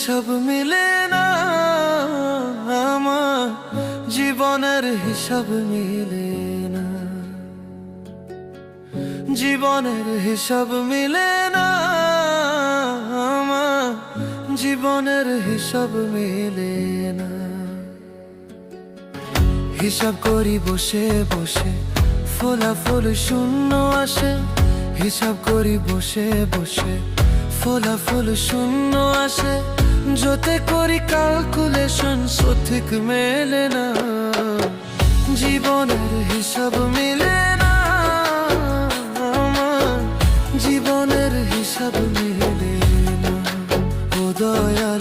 হিসাব মিলে না, আমার জীবনের হিসাব মিলে না, জীবনের হিসাব মিলে না, আমার জীবনের হিসাব মিলে না। হিসাব করি বসে বসে, ফলাফল শূন্য আসে। হিসাব করি বসে বসে, ফলাফল শূন্য আসে। যতে করি ক্যালকুলেশন সঠিক মেলে না, জীবনের হিসাব মিলে না, আমার জীবনের হিসাব মিলে না। ও দয়া